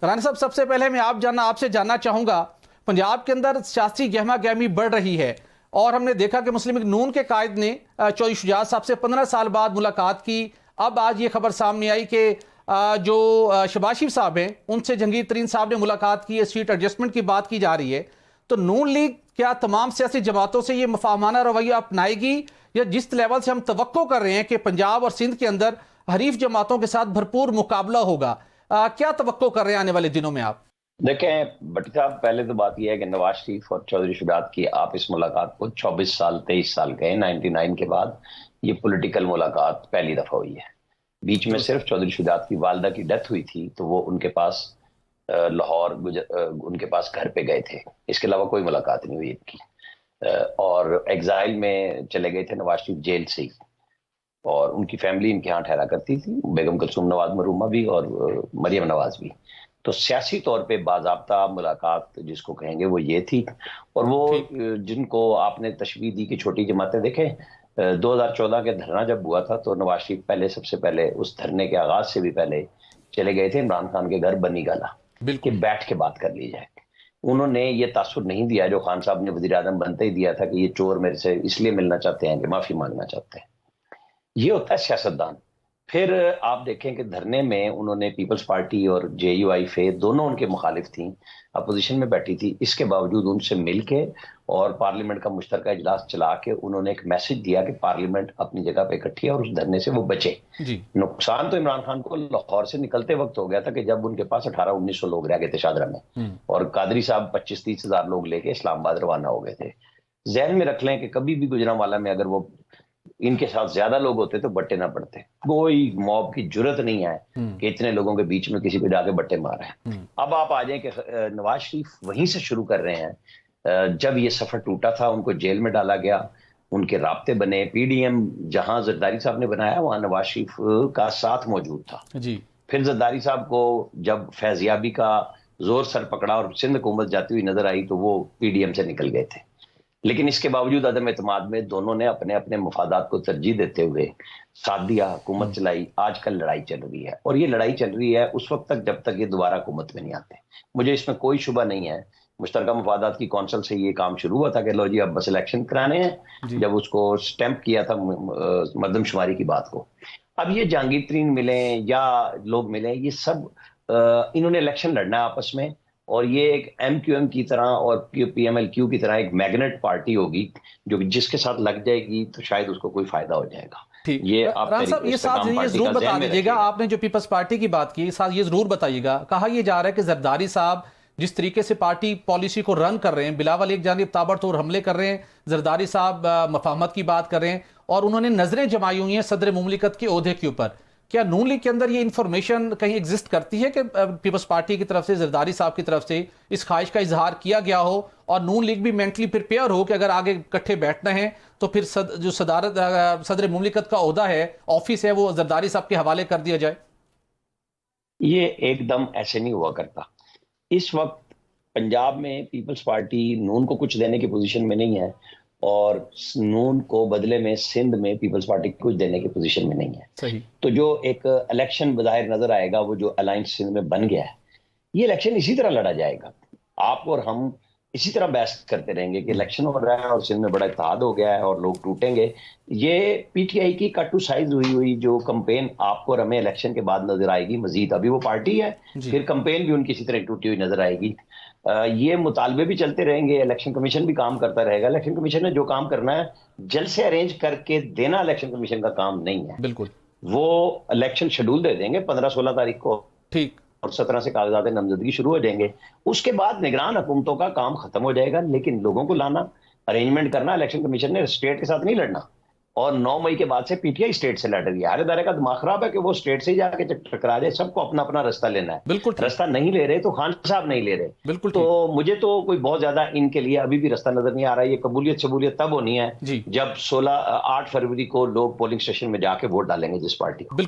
राना साहब, सबसे पहले मैं आपसे जानना चाहूंगा, पंजाब के अंदर सियासी गहमा गहमी बढ़ रही है और हमने देखा कि मुस्लिम लीग नून के कायद ने चौधरी शुजात साहब से 15 साल बाद मुलाकात की। अब आज ये खबर सामने आई कि जो शहबाज शरीफ साहब हैं उनसे जहांगीर तरीन साहब ने मुलाकात की है, सीट एडजस्टमेंट की बात की जा रही है। तो नून लीग क्या तमाम सियासी जमातों से ये मुफाहमाना रवैया अपनाएगी, या जिस लेवल से हम तवक्को कर रहे हैं कि पंजाब और सिंध के अंदर हरीफ जमातों के साथ भरपूर मुकाबला होगा, क्या तवक्को कर रहे हैं आने वाले दिनों में आप? देखें भट्टी साहब, पहले तो बात यह है कि नवाज शरीफ और चौधरी शुजात की आप इस मुलाकात को 24 साल 23 साल गए, 99 के बाद ये पॉलिटिकल मुलाकात पहली दफा हुई है। बीच में सिर्फ चौधरी शुजात की वालदा की डेथ हुई थी तो वो उनके पास लाहौर उनके पास घर पे गए थे, इसके अलावा कोई मुलाकात नहीं हुई इनकी। और एग्जाइल में चले गए थे नवाज शरीफ जेल से ही, और उनकी फैमिली इनके यहाँ ठहरा करती थी, बेगम कुलसूम नवाज मरूमा भी और मरियम नवाज भी। तो सियासी तौर पे बाज़ाब्ता मुलाकात जिसको कहेंगे वो ये थी। और वो जिनको आपने तशबीह दी कि छोटी जमातें, देखें 2014 के धरना जब हुआ था तो नवाज शरीफ पहले सबसे पहले उस धरने के आगाज से भी पहले चले गए थे इमरान खान के घर बनी गाला कि बैठ के बात कर ली जाए। उन्होंने ये तासुर नहीं दिया जो खान साहब ने वज़ीर आज़म बनते ही दिया था कि ये चोर मेरे से इसलिए मिलना चाहते हैं कि माफी मांगना चाहते हैं। ये होता है सियासतदान। फिर आप देखें कि धरने में उन्होंने पीपल्स पार्टी और जेयूआई फे दोनों उनके मुखालिफ थी, अपोजिशन में बैठी थी, इसके बावजूद उनसे मिलके और पार्लियामेंट का मुश्तरका इजलास चला के उन्होंने एक मैसेज दिया कि पार्लियामेंट अपनी जगह पे इकट्ठी है और उस धरने से वो बचे। नुकसान तो इमरान खान को लाहौर से निकलते वक्त हो गया था कि जब उनके पास 1800-1900 लोग रह गए थे शादरा में, और कादरी साहब 25-30 हजार लोग लेके इस्लामाबाद रवाना हो गए थे। जहन में रख लें कि कभी भी गुजरांवाला में अगर वो इनके साथ ज्यादा लोग होते तो बट्टे ना पड़ते। कोई मॉब की जुर्रत नहीं है कि इतने लोगों के बीच में किसी को जाके बट्टे मारा है। अब आप आ जाए कि नवाज शरीफ वहीं से शुरू कर रहे हैं। जब ये सफर टूटा था उनको जेल में डाला गया, उनके राब्ते बने, पीडीएम जहां जरदारी साहब ने बनाया वहां नवाज शरीफ का साथ मौजूद था जी। फिर जरदारी साहब को जब फैजियाबी का जोर सर पकड़ा और सिंध हुकूमत जाती हुई नजर आई तो वो पीडीएम से निकल गए थे। लेकिन इसके बावजूद अदम एतमाद में दोनों ने अपने अपने मुफादात को तरजीह देते हुए साथ दिया, हुकूमत चलाई। आजकल लड़ाई चल रही है और ये लड़ाई चल रही है उस वक्त तक जब तक ये दोबारा हुकूमत में नहीं आते। मुझे इसमें कोई शुबा नहीं है। मुश्तरका मुफादात की कौंसिल से ये काम शुरू हुआ था कि लो जी अब बस इलेक्शन कराने हैं, जब उसको स्टैंप किया था मरदमशुमारी की बात को। अब ये जहांगीर तरीन मिले या लोग मिले, ये सब इन्होंने इलेक्शन लड़ना है आपस में, और ये एक एमक्यूएम की तरह और पीएमएलक्यू की तरह एक मैग्नेट पार्टी होगी जो जिसके साथ लग जाएगी तो शायद उसको कोई फायदा हो जाएगा। ये आप ये जरूर बता दीजिएगा, आपने जो पीपल्स पार्टी की बात की साथ ये जरूर बताइएगा। कहा यह जा रहा है कि जरदारी साहब जिस तरीके से पार्टी पॉलिसी को रन कर रहे हैं, बिलावल एक जानिब ताबड़तोड़ हमले कर रहे हैं, जरदारी साहब मफाहमत की बात कर रहे हैं और उन्होंने नजरें जमाई हुई हैं सदर मुमलिकत के ओहदे के ऊपर। क्या नून लीग के अंदर ये इंफॉर्मेशन कहीं एग्जिस्ट करती है कि पीपल्स पार्टी की तरफ से, जरदारी साहब की तरफ से इस ख्वाहिश का इजहार किया गया हो और नून लीग भी मेंटली प्रिपेयर हो कि अगर आगे इकट्ठे बैठना है तो फिर जो सदर मुमलिकत का ओहदा है, ऑफिस है, वो जरदारी साहब के हवाले कर दिया जाए? ये एकदम ऐसे नहीं हुआ करता। इस वक्त पंजाब में पीपल्स पार्टी नून को कुछ देने की पोजीशन में नहीं है और नून को बदले में सिंध में पीपल्स पार्टी कुछ देने की पोजीशन में नहीं है। सही। तो जो एक इलेक्शन बज़ाहिर नजर आएगा वो जो अलायंस सिंध में बन गया है, ये इलेक्शन इसी तरह लड़ा जाएगा। आप और हम इसी तरह बहस करते रहेंगे कि इलेक्शन हो रहा है और सिंध में बड़ा इत्तेहाद हो गया है और लोग टूटेंगे। ये पीटीआई की कट टू साइज हुई जो कंपेन आपको और हमें इलेक्शन के बाद नजर आएगी मजीद। अभी वो पार्टी है, फिर कंपेन भी उनकी इसी तरह टूटी हुई नजर आएगी। ये मुतालबे भी चलते रहेंगे, इलेक्शन कमीशन भी काम करता रहेगा। इलेक्शन कमीशन ने जो काम करना है जलसे अरेंज करके देना इलेक्शन कमीशन का काम नहीं है। बिल्कुल, वो इलेक्शन शेड्यूल दे देंगे 15-16 तारीख को, ठीक, और 17 से कागजात नामजदगी शुरू हो जाएंगे। उसके बाद निगरान हुकूमतों का काम खत्म हो जाएगा। लेकिन लोगों को लाना, अरेंजमेंट करना, इलेक्शन कमीशन ने स्टेट के साथ नहीं लड़ना। और 9 मई के बाद से पीटीआई स्टेट से लड़ रही है। हर इदारे का दिमाग खराब है कि वो स्टेट से ही जाके टकरा जाए। सबको अपना अपना रास्ता लेना है। बिल्कुल, रास्ता नहीं ले रहे तो खान साहब नहीं ले रहे। बिल्कुल। तो मुझे तो कोई बहुत ज्यादा इनके लिए अभी भी रास्ता नजर नहीं आ रहा है। ये कबूलियत शबूलियत तब होनी है जब 8 फरवरी को लोग पोलिंग स्टेशन में जाके वोट डालेंगे जिस पार्टी को।